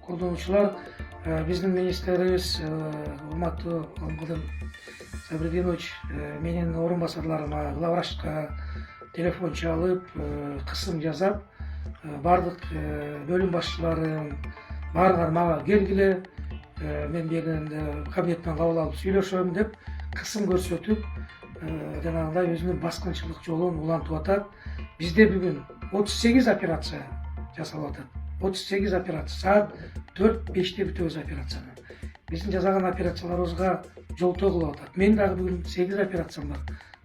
колдонуучулар, биздин министрибиз урматтуу Алмудин Сабридинович менин орун басарларыма главврачка телефон чалып, кысым жасап, бардык бөлүм башчыларын баарыңар мага келгиле, мен менин кабинеттен кабыл алып сүйлөшөм деп кысым көрсөтүп, жанагындай өзүнүн баскынчылык жолун улантып атат. Бизде бүгүн 38 операция жасалып атат. 38 операция. Саат 4-5-те бүтөбүз операцияны. Биздин жасаган операцияларыбызга жолтоо кылып атат. Мен дагы бүгүн 8 операциям бар.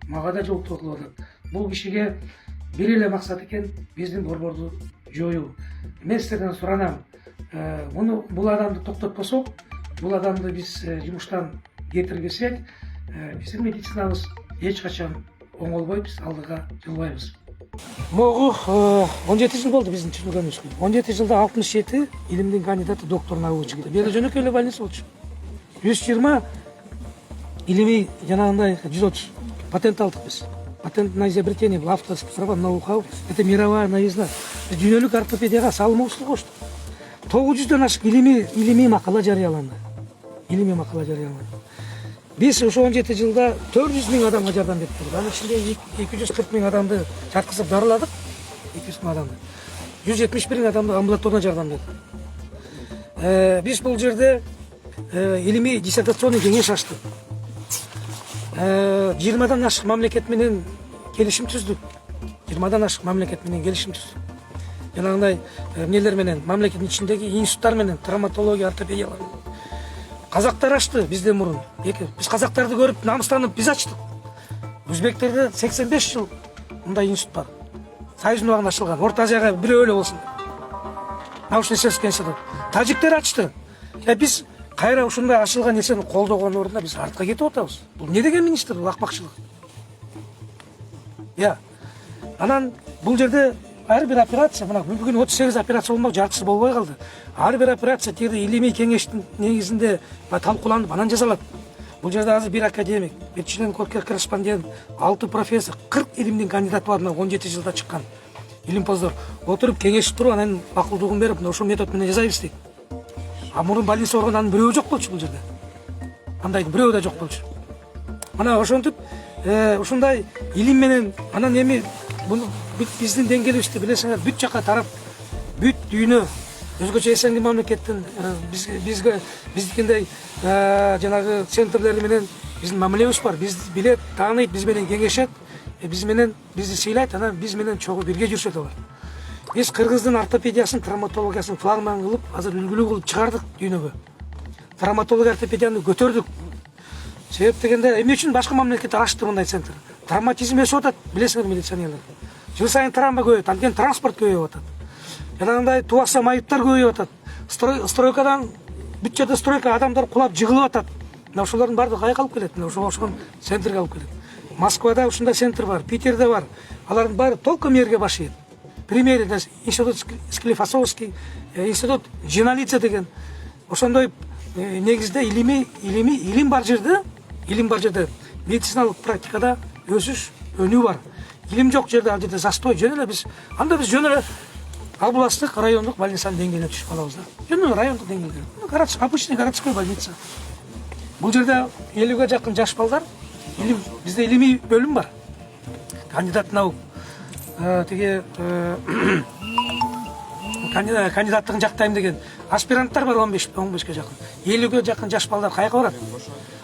Мага да жолтоо кылып атат. Бул кишиге бир эле максат экен, биздин борборду жоюу. Мен сиздерден суранам, бул адамды токтотпосок, бул адамды биз жумуштан кетирбесек, биздин медицинабыз эч качан оңолбойт, биз алдыга жылбайбыз. Могу 17 жыл болду биздин түзүлгөнүбүзгө. 17 жылда 67 илимдин кандидаты, доктор научный. Бери жөнөкөй эле больница болчу. 120 илимий жанагындай 130 патент алдык биз. Патент на изобретение, был авторское право, ноу-хау. Это мировая новизна. Дүйнөлүк ортопедияга салым ушул кошту. 900дөн ашык илимий макала жарыяланды. Илимий макала жарыяланды. Биз ошо 17 жылда 400 000 адамга жардам бердик. Анын ичинде 240 000 адамды жаткызып дарыладык. 200 000 адамды. 171 000 адамды амбулаторно жардам бердик. Биз бул жерде илимий диссертационный кеңеш ачтык. 20дан ашык мамлекет менен келишим түздүк. 20дан ашык мамлекет менен келишим түздүк. Жанагындай эмнелер менен, мамлекеттин ичиндеги институттар менен, травматология, ортопедиялар. Казактар ачты бизден мурун. Биз казактарды көрүп намыстанып биз ачтык. Өзбектерде 85 жыл мындай институт бар. Союздун убагында ачылган. Орто Азияга бирөө эле болсун. Научно-исследовательский институт. Тажиктер ачты. Биз кайра ушундай ачылган нерсени колдогон ордуна биз артка кетип атабыз. Бул не деген министр, бул акмакчылык. Анан бул жерде ар бир операция, мына бүгүн 38 операция болмок, жартысы болбой калды. Ар бир операция тиги илимий кеңештин негизинде талкууланып, анан жасалат. Бул жерде азыр бир академик, бир член корреспондент, 6 профессор, 40 илимдин кандидаты бар, 17 жылда чыккан илимпоздор. Отуруп кеңешип туруп, анан макулдугун берип, ошол метод менен жасайбыз дейт. А мурун больница органдарынын бирөө жок болчу бул жерде. Андайдын бирөө да жок болчу. Мына ошентип ушундай илим менен анан эми буну биздин деңгээлибизди билесиңер, бүт жакка тарап, бүт дүйнө өзгөчө эсенги мамлекеттин биздикиндей жанагы центрлери менен биздин мамилебиз бар. Биз билет, тааныйт, биз менен кеңешет, бизди сыйлайт, анан биз менен чогуу бирге жүрүшөт алар. Биз кыргыздын ортопедиясын, травматологиясын флагман кылып, азыр үлгүлүү кылып чыгардык дүйнөгө. Травматология, ортопедияны көтөрдүк. Себеп дегенде, эмне үчүн башка мамлекеттер ачты мындай центр? Травматизм өсүп атат, билесиңер милиционерлер. Жыл сайын травма көбөйөт, анткени транспорт көбөйүп атат. Жанагындай тубаса майыптар көбөйүп атат. Стройкадан бүт жерде стройка адамдар кулап жыгылып атат. Мына ошолордун баардыгы кайга алып келет? Мына ошол центрге алып келет. Москвада ушундай центр бар, Питерде бар. Алардын баары толком жерге баш ийет. Пример, институт Склифосовский, институт Жиналица деген. Ошондой негизде илим бар жерде, медициналык практикада өсүш, өнүү бар. Илим жок жерде, ал жерде застой, жөн эле биз жөн эле областтык, райондук больницанын деңгээлине түшүп калабыз да. Жөн эле райондук деңгээлде. Обычный городской больница. Бул жерде 50ге жакын жаш балдар, бизде илимий бөлүм бар. Кандидат наук, тиги кандидаттыгын жактайм деген аспиранттар бар 15ге жакын. 50ге жакын жаш балдар кайга барат?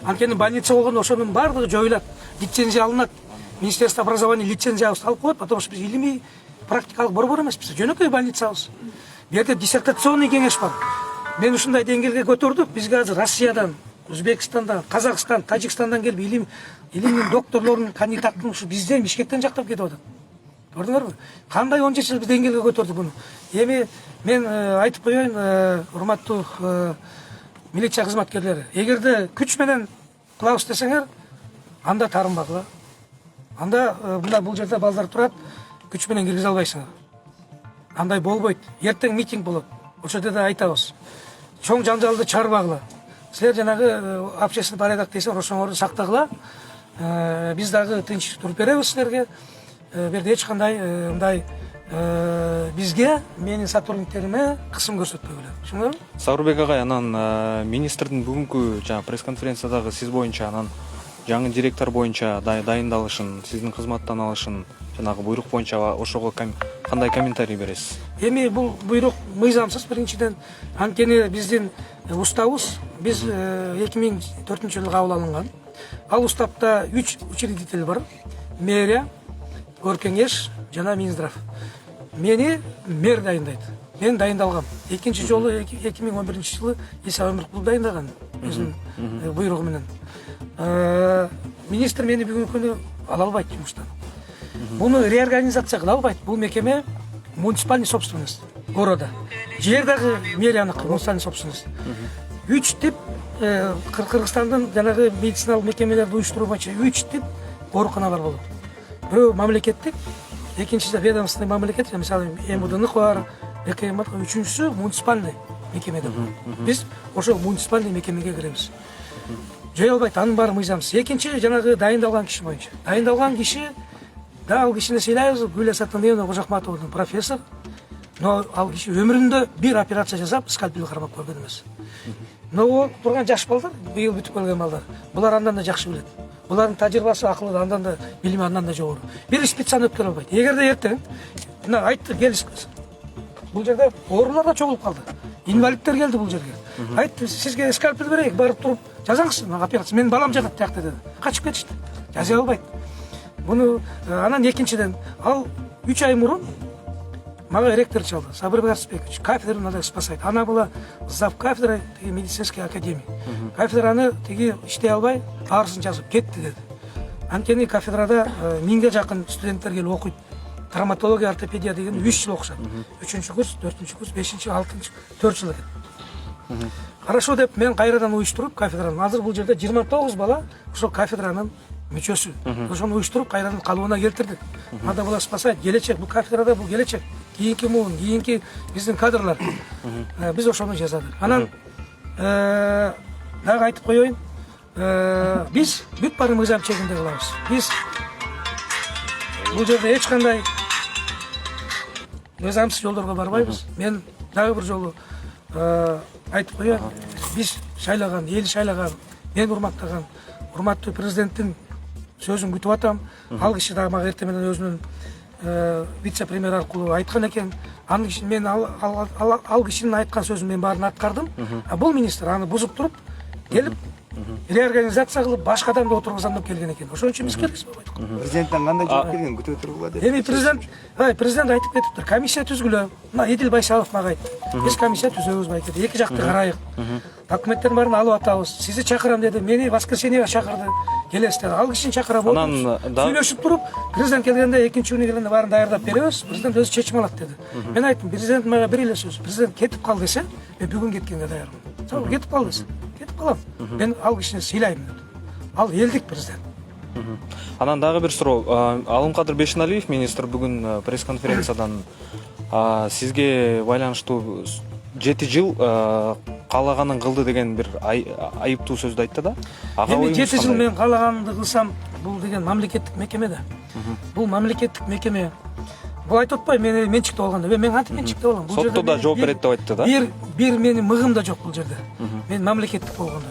Анткени больница болгондо ошонун баардыгы жоюлат, лицензия алынат. Министерство образования лицензиябызды алып коет, потому что биз илимий практикалык борбор эмеспиз, жөнөкөй больницабыз. Бу жерде диссертационный кеңеш бар. Мен ушундай деңгээлге көтөрдүк. Бизге азыр Россиядан, Өзбекстандан, Казакстан, Тажикстандан келип илимдин докторлорунун кандидаттын ушу бизден Бишкектен жактап кетип атат. Көрдүңөрбү? Кандай 17 жыл биз деңгээлге көтөрдүк буну. Эми мен айтып коеюн, урматтуу милиция кызматкерлери, эгерде күч менен кылабыз десеңер, анда таарынбагыла. Анда мына бул жерде балдар турат, күч менен киргизе албайсыңар. Андай болбойт. Эртең митинг болот. Ошол жерде айтабыз. Чоң жанжалды чыгарбагыла. Силер жанагы общественный порядок десеңер, ошоңорду сактагыла. Биз дагы тынч туруп беребиз силерге. Берде эч кандай мындай бизге, менин сотрудниктериме кысым көрсөтпөй келет. Түшүндүңөрбү? Сабырбек агай, анан министрдин бүгүнкү пресс-конференциядагы сиз боюнча, анан жаңы директор боюнча дайындалышын, сиздин кызматтан алышын, жанагы буйрук боюнча ошого кандай комментарий бересиз? Эми бул буйрук мыйзамсыз биринчиден. Анткени биздин уставыбыз биз 2004-жылы кабыл алынган. Ал уставда 3 учредитель бар. Мэрия, Өркеңеш жана Минздрав. Мени мэр дайындайт. Мен дайындалгам. Экинчи жолу 2011-жылы Иса Өмүркулов дайындаган өзүнүн буйругу менен. Министр мени бүгүнкү күнү ала албайт жумуштан. Буну реорганизация кыла албайт. Бул мекеме муниципальный собственность города. Жер дагы мэрияныкы муниципальный собственность. 3 тип Кыргызстандын жанагы медициналык мекемелерди уюштуруу боюнча 3 тип ооруканалар болот. Бирөө мамлекеттик, экинчиси ведомственный мамлекет, мисалы МУДНык бар, БКМ бар, үчүнчүсү муниципальный мекемеде бар. Биз ошол муниципальный мекемеге киремиз. Жой албайт, анын баары мыйзамсыз. Экинчи жанагы дайындалган киши боюнча. Дайындалган киши да ал кишини сыйлайбыз, Гүлия Саттымбаевна Кожохматовдун профессор. Но ал киши өмүрүндө бир операция жасап, скальпел кармап көргөн эмес. Но ол турган жаш балдар, быйыл бүтүп келген балдар. Булар андан да жакшы билет. Булардын тажрыйбасы, акылы андан да, билими андан да жогору. Бир специяны өткөрө албайт. Эгерде эртең мына айтты, келиш. Бул жерде оорулар да чогулуп калды. Инвалидтер келди бул жерге. Айтты, сизге скальпел берейик, барып туруп жазаңыз, операция. Менин балам жатат тиякта деди. Качып кетишти. Жаза албайт. Буну анан экинчиден ал 3 ай мурун мага ректор чалды. Сабырбек Арсбекович, кафедраны надо спасать. Она была зав кафедрой медицинской академии. Кафедраны тиги иштей албай, арызын жазып кетти деди. Анткени кафедрада 1000ге жакын студенттер келип окуйт. Травматология, ортопедия деген 3 жыл окушат. 3-курс, 4-курс, 5-чи, 6-чы, 4 жыл экен. Хорошо деп мен кайрадан уюштуруп кафедранын. Азыр бул жерде 29 бала ошол кафедранын мүчөсү. Ошону уюштуруп кайрадан калыбына келтирдик. Надо было спасать келечек, бул кафедрада бул келечек. Кийинки муун, кийинки биздин кадрлар. Биз ошону жасадык. Анан дагы айтып коеюн. Биз бүт баарын мыйзам чегинде кылабыз. Биз бул жерде эч кандай мыйзамсыз жолдорго барбайбыз. Мен дагы бир жолу айтып коеюн. Биз шайлаган, эл шайлаган, мен урматтаган урматтуу президенттин сөзүн күтүп атам. Ал киши дагы мага эртең менен өзүнүн вице-премьер аркылуу айткан экен. Аны мен ал кишинин айткан сөзүн мен баарын аткардым. А бул министр аны бузуп туруп келип реорганизация кылып башка адамды отургузам деп келген экен. Ошон үчүн биз келебиз. Президенттен кандай жооп келген күтүп тургула деп. Эми президент айтып кетиптир. Комиссия түзгүлө. Мына Эдил Байсалов мага айтты. Биз комиссия түзөбүз байкеде. Эки жакты карайык. Документтердин баарын алып атабыз. Сизди чакырам деди. Мени воскресеньеге чакырды. Келесиз деди. Ал кишини чакырып отуруп, сүйлөшүп туруп, президент келгенде экинчи күнү келгенде баарын даярдап беребиз. Президент өзү чечим алат деди. Мен айттым, президент мага бир эле сөз. Президент кетип кал десе, мен бүгүн кеткенге даярмын. Сол кетип кал десе, кетип калам. Мен ал кишини сыйлайм деди. Ал элдик президент. Анан дагы бир суроо. Алымкадыр Бешеналиев министр бүгүн пресс-конференциядан сизге байланыштуу 7 жыл каалаганын кылды деген бир айыптуу сөздү айтты да. Эми 7 жыл мен каалаганымды кылсам, бул деген мамлекеттик мекеме да. Бул мамлекеттик мекеме. Бул айтып атпайбы, мен менчикте болгондо. Мен кантип менчикте болом? Бул жерде да жооп берет деп айтты да. Бир менин мыгым да жок бул жерде. Мен мамлекеттик болгондо.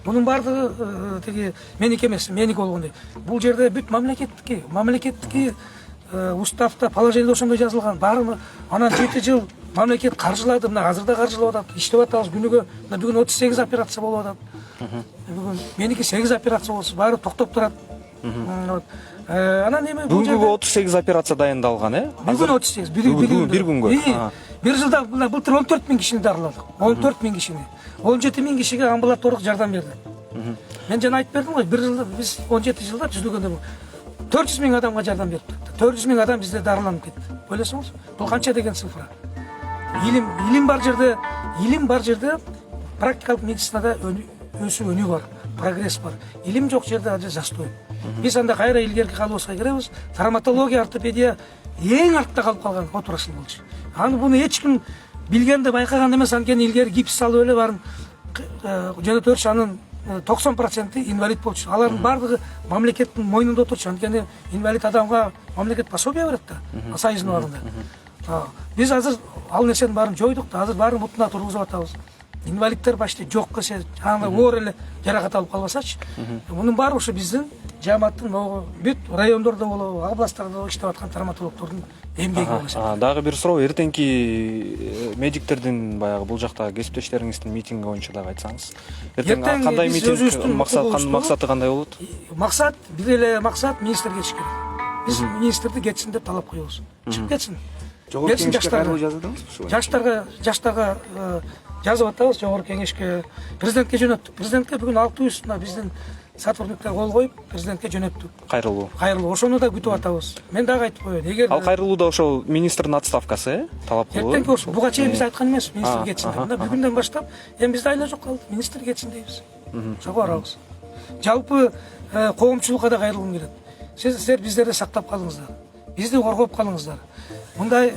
Бунун баардыгы тиги меники эмес, меники болгондой. Бул жерде бүт мамлекеттики уставда положение ошондой жазылган. Баарын анан 7 жыл мамлекет каржылады. Мына азыр да каржылап атат. Иштеп атабыз күнүгө. Мына бүгүн 38 операция болуп атат. Бүгүн меники 8 операция болсо баары токтоп турат. Анан эми бул жерде 38 операция дайындалган, Бүгүн 38, бир күнгө. Бир жылда былтыр 14.000 кишини дарыладык. 14.000 кишини. 17.000 кишиге амбулаторлук жардам бердик. Мен жана айтып бердим го, бир жылда биз 17 жылда түзүлгөндө 400.000 адамга жардам берип туруп. 400.000 адам бизде дарыланып кетти. Ойлосоңуз, бул канча деген цифра. Илим бар жерде практикалык медицинада өсүү өнүгүү бар, прогресс бар. Илим жок жерде ажы застой. Биз анда кайра илгерки калыбызга киребиз. Травматология, ортопедия эң артта калып калган отурашыл болчу. Аны буну эч ким билгенде байкаган эмес, анткени илгери гипс салып эле баарын жөнөтөрчү, анын 90% инвалид болчу. Алардын бардыгы мамлекеттин мойнунда отурчу. Анткени инвалид адамга мамлекет пособие берет да, союздун убагында. Биз азыр ал нерсенин баарын жойдук да, азыр баарын бутуна тургузуп атабыз. Инвалидтер почти жок кылса, аны оор эле жаракат алып калбасачы. Мунун баары ошо биздин жамааттын бүт райондордо болобу, областтарда иштеп аткан травматологдордун эмгеги болуш. Дагы бир суроо, эртеңки медиктердин баягы бул жакта кесиптештериңиздин митинги боюнча дагы айтсаңыз. Эртең кандай митинг, максаты кандай болот? Максат, бир эле максат министр кетиш керек. Биз министрди кетсин деп талап коебуз. Чыгып кетсин. Жогорку кеңешке кайрылуу жаздыңызбы? Жаштарга жазып атабыз, жогорку кеңешке, президентке жөнөттүк. Президентке бүгүн 600 биздин сотрудниктер кол коюп, президентке жөнөттүк. Кайрылуу. Ошону да күтүп атабыз. Мен дагы айтып коеюн. Эгер ал кайрылууда ошол министрдин отставкасы, талап кылуу. Эртеңки ошо буга чейин биз айткан эмес, министр кетсин деп. Мына бүгүндөн баштап, эми бизде айла жок калды. Министр кетсин дейбиз. Ошого барабыз. Жалпы коомчулукка да кайрылгым келет. Сиздер биздерди сактап калыңыздар. Бизди коргоп калыңыздар. Мындай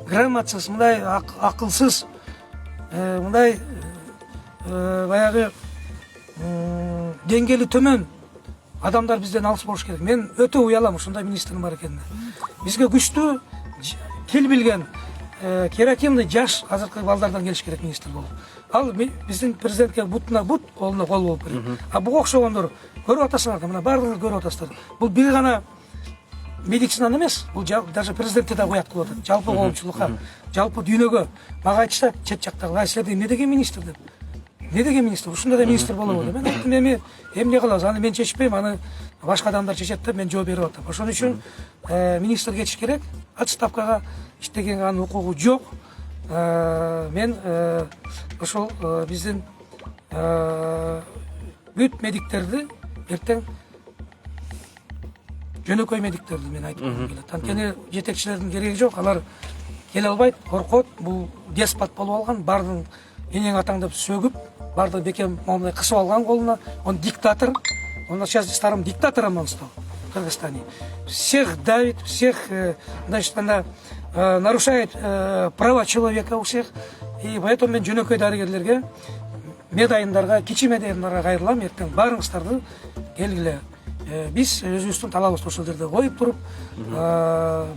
грамотсыз, мындай акылсыз, мындай баягы деңгээли төмөн адамдар бизден алыс болуш керек. Мен өтө уялам ушундай министрдин бар экенине. Бизге күчтүү, тил билген, керекимди жаш азыркы балдардан келиш керек министр болуп. Ал биздин президентке бутуна бут, колуна кол болуп берет. Буга окшогондор көрүп атасыңар да, мына баардыгыңыз көрүп атасыздар. Бул бир гана медицинаны эмес, бул даже президентте да уят кылып атат. Жалпы коомчулукка, жалпы дүйнөгө мага айтышат чет жактагы, силер эмне деген министр деп. Не деген министр? Ушундай да министр болобу деп. Мен айттым, эми эмне кылабыз? Аны мен чечпейм, аны башка адамдар чечет деп мен жооп берип атам. Ошон үчүн министр кетиш керек. Отставкага иштегенге анын укугу жок. Мен ошол биздин бүт медиктерди эртең жөнөкөй медиктерди мен айтып келет. Анткени жетекчилердин кереги жок, алар келе албайт, коркот, бул деспот болуп алган, бардын энең атаңдап сөгүп, барды бекем мондай кысып алган колуна, он диктатор, он сейчас старым диктатором он стал в Кыргызстане. Всех давит, всех, значит, она нарушает права человека у всех. И поэтому мен жөнөкөй дарыгерлерге, медайындарга, кичи медайындарга кайрылам, эртең баарыңыздарды келгиле. Биз өзүбүздүн талабыбызды ошол жерде коюп туруп,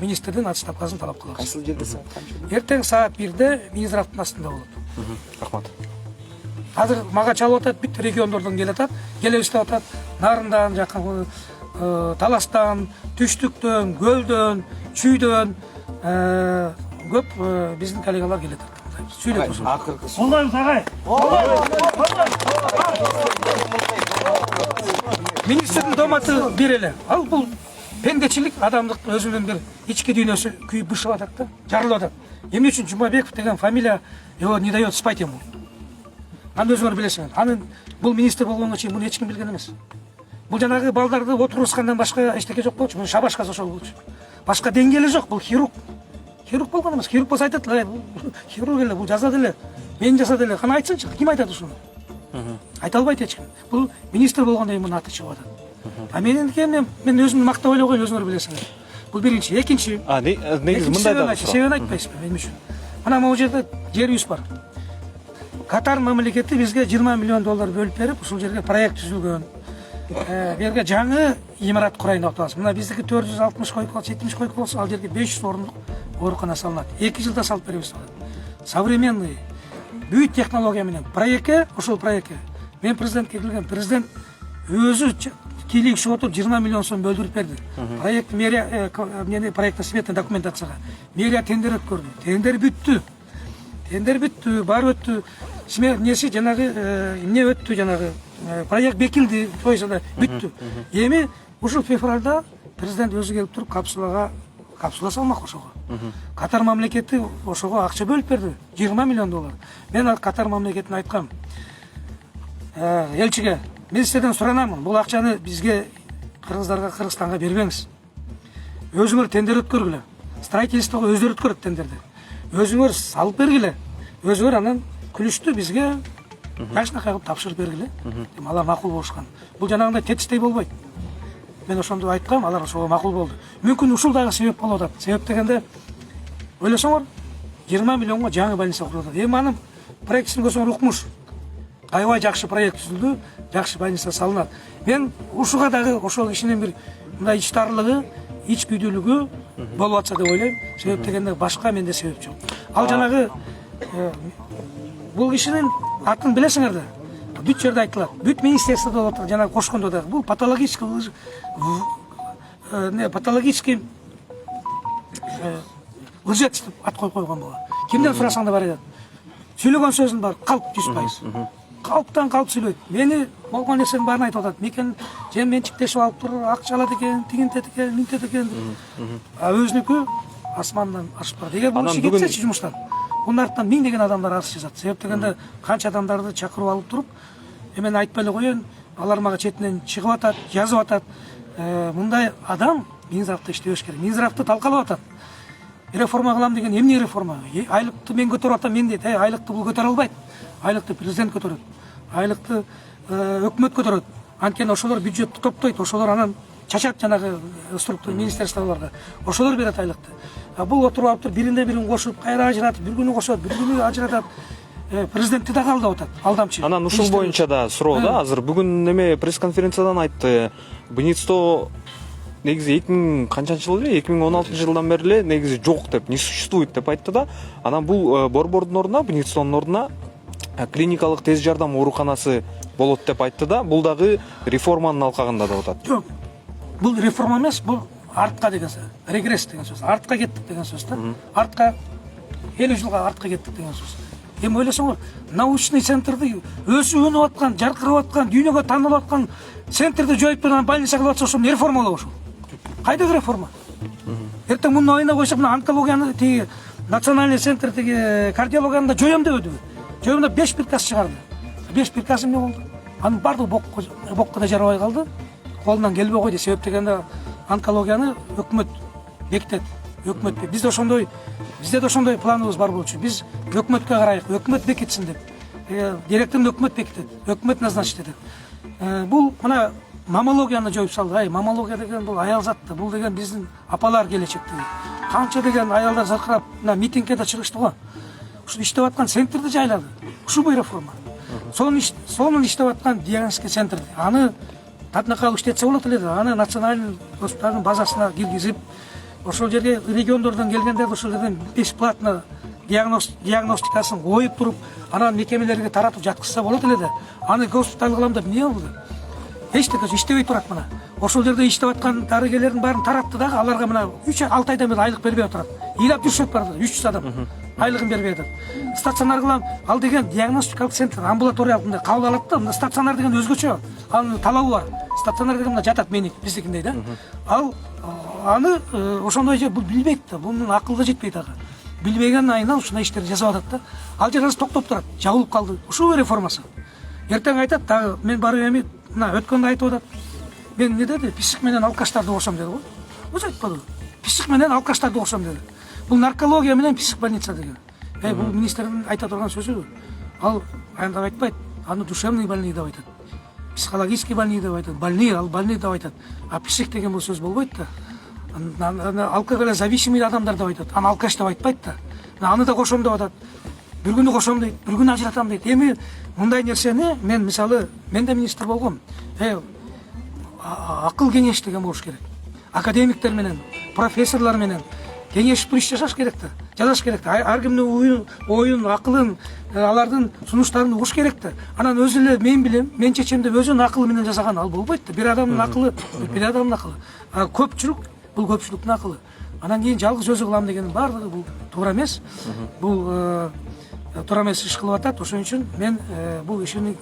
министрдин отставкасын талап кылабыз. Кайсыл жерде саат канчада? Эртең саат 1-де Минздравдын астында болот. Рахмат. Азыр мага чалып атат, бүт региондордон келип атат, келебиз деп атат. Нарындан, жакын Таластан, Түштүктөн, Көлдөн, Чүйдөн көп биздин коллегалар келет. Сүйлөп турсун. Колдойбуз агай. Министрдин доматы бир эле. Ал бул пендечилик, адамдык өзүнүн бир ички дүйнөсү күйүп бышып атат да, жарылып атат. Эмне үчүн Жумабеков деген фамилия его не дает спать ему? Аны өзүңөр билесиңер. Анын бул министр болгонго чейин муну эч ким билген эмес. Бул жанагы балдарды отургузгандан башка эчтеке жок болчу. Муну шабашкасы ошол болчу. Башка деңгээли жок. Бул хирург. Хирург болгон эмес. Хирург болсо айтат эле, хирург эле, бул жазат эле. Мен жасады эле. Кана айтсынчы, ким айтат ушуну? Айта албайт эч ким. Бул министр болгондон мунун аты чыгып атат. А мен өзүмдү мактап ойлой коеюн, өзүңөр билесиңер. Бул биринчи, экинчи. Негизи мындай да себебин айтпайсызбы мен үчүн? Мына могу жерде жер үйүс бар. Катар мамлекети бизге $20 миллион бөлүп берип, ушул жерге проект түзүлгөн. Берге жаңы имарат курайын деп атабыз. Мына биздики 460 койко, 70 койко болсо, ал жерге 500 орунлук оорукана салынат. 2 жылда салып беребиз деп. Современный бүт технология менен проектке, ошол проектке мен президентке келген, президент өзү кийлик чыгып отуруп 20 миллион сом бөлдүрүп берди. Проект мэрия проекттин сметный документацияга. Мэрия тендер өткөрдү. Тендер бүттү. Тендер бүттү, бар өттү. Неси жанагы эмне өттү, жанагы проект бекилди, койсо бүттү. Эми ушул февралда президент өзү келип туруп капсула салмак ошого. Катар мамлекети ошого акча бөлүп берди, $20 миллион. Мен Катар мамлекетине айткам, элчиге, мен сиздерден суранамын, бул акчаны бизге, кыргыздарга, Кыргызстанга бербеңиз. Өзүңөр тендер өткөргүлө. Строительствого өздөрү өткөрөт тендерди. Өзүңөр салып бергиле. Өзүңөр анан күлүштү бизге жашнакай кылып тапшырып бергиле. Алар макул болушкан. Бул жанагындай тетиштей болбойт. Мен ошондо айткам, алар ошого макул болду. Мүмкүн ушул дагы себеп болуп атат. Себеп дегенде ойлосоңор, $20 миллионго жаңы больница курулат. Эми анын проектисин көрсөңөр укмуш. аябай жакшы проект түзүлдү, жакшы больница салынат. Мен ушуга дагы ошол ишинин бир мындай ичтарлыгы, ич күйдүүлүгү болуп атса деп ойлойм. Себеп дегенде башка менде себеп жок. Ал жанагы бул кишинин атын билесиңер да. Бүт жерде айтылат. Бүт министерствода болуп атат, жанагы кошкондо да. Бул патологический лжец деп ат коюп койгон буга. Кимден сурасаң да бар айтат. Сүйлөгөн сөзүн бар, калп 100%. Калптан калп сүйлөйт. Мени болгон нерсенин баарын айтып атат. Мекен жем менчиктешип алып туруп, акча алат экен, тигинтет экен, минтет экен. А өзүнүкү асмандан ашып барат. Эгер бул иши кетсечи жумуштан, бунун артынан миңдеген адамдар арыз жазат. Себеп дегенде канча адамдарды чакырып алып туруп, мен айтпай эле коеюн, алар мага четинен чыгып атат, жазып атат. Мындай адам Минздравда иштебеш керек. Минздравды талкалап атат. Реформа кылам деген эмне реформа? Айлыкты мен көтөрүп атам, мен дейт. Айлыкты бул көтөрө албайт. Айлыкты президент көтөрөт. Айлыкты өкмөт көтөрөт. Анткени ошолор бюджетти топтойт, ошолор анан чачат жанагы структура министрликтарга. Ошолор берет айлыкты. Бул отуруп алып туруп бирине бирин кошуп, кайра ажыратып, бир күнү кошот, бир күнү ажыратат. Президентти да алдап атат, алдамчы. Анан ушул боюнча да суроо да, азыр бүгүн неме пресс-конференциядан айтты. БНИЦто негизи 2000 канчанчы жыл эле, 2016 жылдан бери эле негизи жок деп, не существует деп айтты да. Анан бул борбордун ордуна, БНИЦтонун ордуна клиникалык тез жардам ооруканасы болот деп айтты да. Бул дагы реформанын алкагында деп атат. Жок. Бул реформа эмес, бул артка деген сөз. Регресс деген сөз. Артка кеттик деген сөз да. Артка 50 жылга артка кеттик деген сөз. Эми ойлосоңор, научный центрди өсүп өнүп аткан, жаркырап аткан, дүйнөгө таанылып аткан центрди жоюп турган больница кылып атса, ошол реформа болобу ошол? Кайдагы реформа? Эртең муну айына койсок, мына онкологияны тиги национальный центр тиги кардиологияны да жоём дебедиби? Жоюм деп 5 приказ чыгарды. 5 приказ эмне болду? Анын баардыгы бокко да жарабай калды. Колунан келбей койду. Себеп дегенде онкологияны өкмөт бекитет. Өкмөт бизде да ошондой планыбыз бар болчу. Биз өкмөткө карайык, өкмөт бекитсин деп. Директорун өкмөт бекитет, өкмөт назначит этет. Бул мына мамологияны жоюп салды. Мамология деген бул аял зат да. Бул деген биздин апалар келечектеги. Канча деген аялдар заркырап, мына митингге да чыгышты го. Ушу иштеп аткан центрди жайлады. Ушул реформа. Сонун иштеп аткан диагностика центрди. Аны татынакалып иштетсе болот эле да. Аны национальный госпиталдын базасына киргизип, ошол жерге региондордон келгендерди ошол жерден бесплатно диагностикасын коюп туруп, анан мекемелерге таратып жаткызса болот эле да. Аны госпиталь кылам деп эмне болду? Эчтеке иштебей турат мына. Ошол жерде иштеп аткан дарыгерлердин баарын таратты дагы, аларга мына 3-6 айдан бери айлык бербей турат. Ыйлап жүрүшөт бар, 300 адам. Айлыгын бербей атат. Стационар кылам, ал деген диагностикалык центр, амбулаториялык кабыл алат да. Стационар деген өзгөчө. Анын талабы бар. Стационар деген жатат меник, биздикиндей да. Ал аны ошондой же бул билбейт да, бунун акылга жетпейт дагы. Билбеген айынан ушундай иштерди жасап атат да. Ал жерде токтоп турат, жабылып калды. Ушул реформасы. Эртең айтат дагы, мен барып эми мына өткөндө айтып атат. Мен эмне деди? Писик менен алкаштарды кошом деди го. Өзү айтпадыбы? Писик менен алкаштарды кошом деди. Бул наркология менен писик больница деген. Бул министрдин айта турган сөзү. Ал андап айтпайт. Аны душевный больной деп айтат. Психологический больной деп айтат. Больной, ал больной деп айтат. А писик деген бул сөз болбойт да. Алкоголь зависимый адамдар деп айтат. Аны алкаш деп айтпайт да. Аны да кошом деп атат. Бир күнү кошом дейт, бир күнү ажыратам дейт. Эми мындай нерсени мен мисалы, мен да министр болгом. Акыл кеңеш деген болуш керек. Академиктер менен, профессорлор менен кеңешип туруп иш жасаш керек да. Жазаш керек да. Ар кимдин оюн, акылын, алардын сунуштарын угуш керек да. Анан өзү эле мен билем, мен чечем деп өзүнүн акылы менен жасаган ал болбойт да. Бир адамдын акылы, бир адамдын акылы. А көпчүлүк бул көпчүлүктүн акылы. Анан кийин жалгыз өзү кылам дегенин баардыгы бул туура эмес. Бул туура эмес иш кылып атат. Ошон үчүн мен бул ишини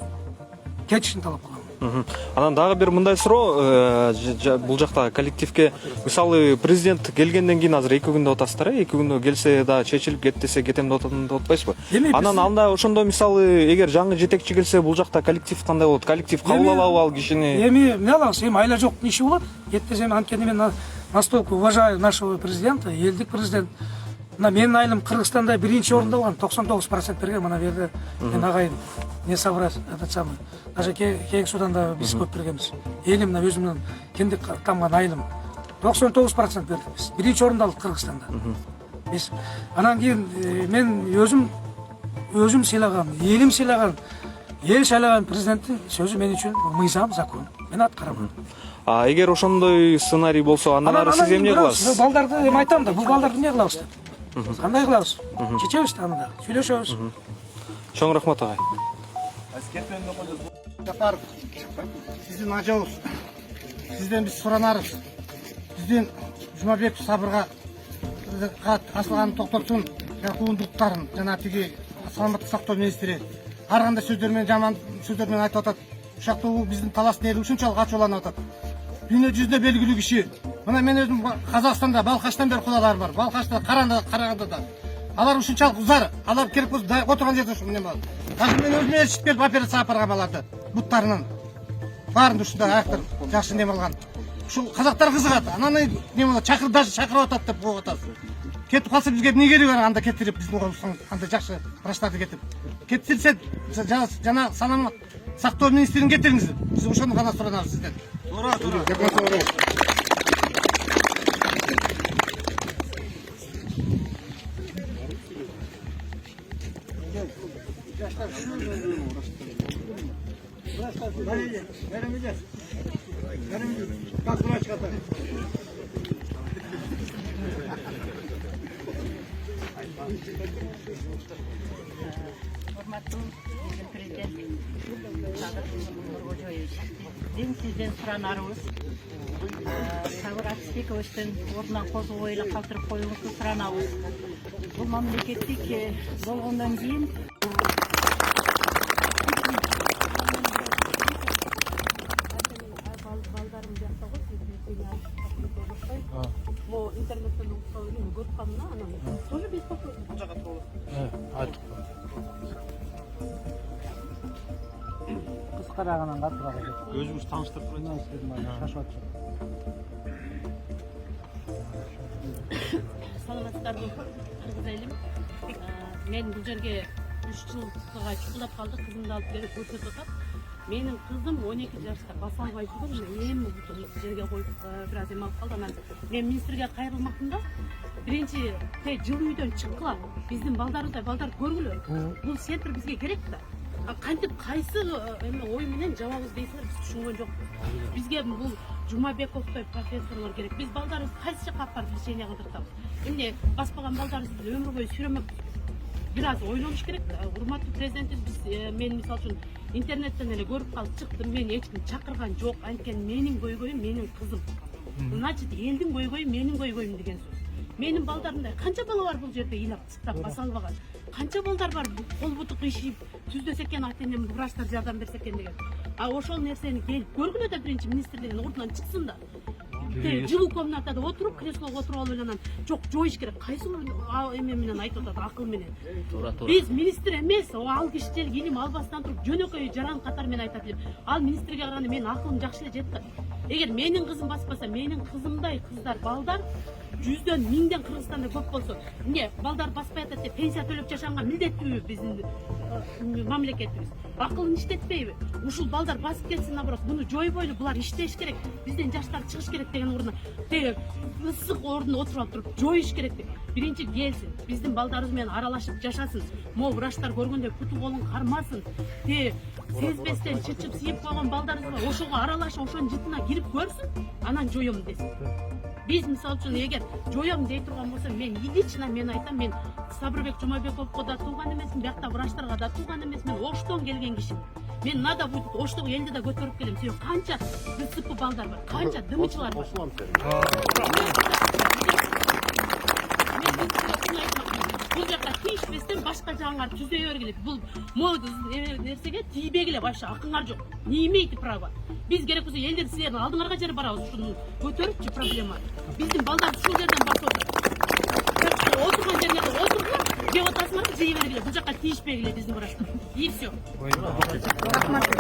кетишин талап кылам. Анан дагы бир мындай суроо, бул жакта коллективге мисалы президент келгенден кийин азыр 2 күндө отасыздар, 2 күндө келсе да чечилип кет десе кетем деп атпайсызбы? Анан анда ошондо мисалы эгер жаңы жетекчи келсе бул жакта коллектив кандай болот? Коллектив кабыл алабы ал кишини? Эми эмне алабыз? Эми айла жоктун иши болот. Кетпесе эми анткени мен настолько уважаю нашего президента, элдик президент. Мына менин айылым Кыргызстанда 1-орунда болгон, 99% берген. Мына жерде мен агайын не собрать, этот самый. Даже кийинки судан да биз көп бергенбиз. Элим мына өзүмдүн кендик тамган айылым 99% бердик биз. 1-орунда алдык Кыргызстанда. Биз анан кийин мен өзүм сыйлаган, элим сыйлаган эл шайлаған президенттин сөзү мен үчүн мыйзам, закон. Мен аткарам. Эгер ошондой сценарий болсо, андан ары сиз эмне кыласыз? Балдарды эми айтам да, бул балдарды эмне кылабыз деп. Кандай кылабыз? Чечебиз да анда, сүйлөшөбүз. Чоң рахмат агай. Жапаров, сиздин ажабыз, сизден биз суранарбыз. Бизден Жумабеков Сабырга асылганын токтотсун, куундуктарын жана тиги саламаттык сактоо министри ар кандай сөздөр менен, жаман сөздөр менен айтып атат. Ушакта бул биздин таластын эли ушунчалык ачууланып атат. Дүйнө жүзүндө белгилүү киши. Мына мен өзүм Казакстанда, Балкаштан бери кудалар бар. Балкашта, Карагандада да. Алар ушунчалык узар. Алар керек болсо отурган жерде ушул эмне болот. Азыр мен өзүм ээрчитип келип операция алып баргам аларды. Буттарынан. Баарын ушундай аяктар жакшы неме кылган. Ушул казактар кызыгат. Анан неме болот, даже чакырып атат деп коюп атат. Кетип калса бизге эмне кереги бар анда кетирип биздин колубуздан андай жакшы врачтарды кетип. Кетирсе жана саламат сактоо министрин кетириңиз. Биз ошону гана суранабыз сизден. Туура. Hormatly Prezident Nurguljoyevich, biz sizden suranarыбыз. Сабыр Атышбековичтин ордунан козгой калтырып коюңузду суранабыз. Бул мамлекеттик болгондон кийин интернеттен көрүп калдым да, анан тоже биз бул жака туруп Кыз караганан катырак. Өзүңүз тааныштырып коюңуз. Шашып саламатсыздарбы кыргыз элим. Мен бул жерге 3 жылга чукулдап калдык, кызымды алып келип көрсөтүп атат. Менин кызым 12 жашта баса албай жүрүп, эми бул жерге коюп бир аз эме алып калды. Анан мен министрге кайрылмакмын да. Биринчи жылы үйдөн чыккыла, биздин балдарыбыздай балдарды көргүлө. Бул сентр бизге керек да. Кантип кайсы эме ой менен жабабыз дейсиңер, биз түшүнгөн жокпуз. Бизге бул Жумабековдой профессорлор керек. Биз балдарыбыз кайсы жакка апарып лечение кылдыртабыз. Эмне баспаган балдарыбызды өмүр бою сүрөмөкпүз. Бир аз ойлонуш керек. Урматтуу президентибиз, мен мисалы үчүн интернеттен эле көрүп калып чыктым. Мен эч ким чакырган жок. Анткени менин көйгөйүм менин кызым. Значит, элдин көйгөйү менин көйгөйүм деген сөз. Менин балдарымдай канча бала бар бул жерде ыйлап чыктап баса албаган. Канча балдар бар кол буту кыйшып, түздөсө экен ата-энем врачтар жардам берсе экен деген. Ошол нерсени келип көргүлө да биринчи министрлигин ордунан чыксын да. Жылуу комнатада отуруп, креслого отуруп алып эле анан жок жоюш керек. Кайсы эме менен айтып атат, акыл менен. Биз министр эмес, ал кишичилик илим албастан туруп жөнөкөй жаран катар менен айтат элем. Ал министрге караганда менин акылым жакшы эле жетти. Эгер менин кызым баспаса, менин кызымдай кыздар, балдар 100дөн 1000ден Кыргызстанда көп болсо, эмне балдар баспай атат деп пенсия төлөп жашаганга милдеттүүбү биздин мамлекетибиз? Акылын иштетпейби? Ушул балдар басып кетсин, наоборот, буну жойбойлу, булар иштеш керек, бизден жаштар чыгыш керек деген ордуна теги ысык ордуна отуруп алып туруп жоюш керек деп. Биринчи келсин, биздин балдарыбыз менен аралашып жашасын, могу врачтар көргөндө путу колун кармасын, сезбестен чычып сыйып койгон балдарыбыз бар, ошого аралашып, ошонун жытына кирип көрсүн, анан жоём десин. Биз мисалы үчүн эгер жоём дей турган болсо, мен лично мен айтам, мен Сабырбек Жумабековго да тууган эмесмин, биякта врачтарга да тууган эмесмин, Оштон келген кишимин. Мен надо будет Оштогу элди да көтөрүп келем. Себеби канча ДЦП балдар бар, канча дымычылар бар. Бул жакка тийишпестен башка жагыңар түзөй бергиле. Бул моду нерсеге тийбегиле, башка акыңар жок. Не имеете права. Биз керек болсо элдер силердин алдыңарга жер барабыз, ушуну көтөрүпчү проблема. Биздин балдар ушул жерден басып отурат. Отурган жерге отуруп, жеп атасыңар, жей бергиле. Бул жакка тийишпегиле биздин врачтар. И все. Рахмат.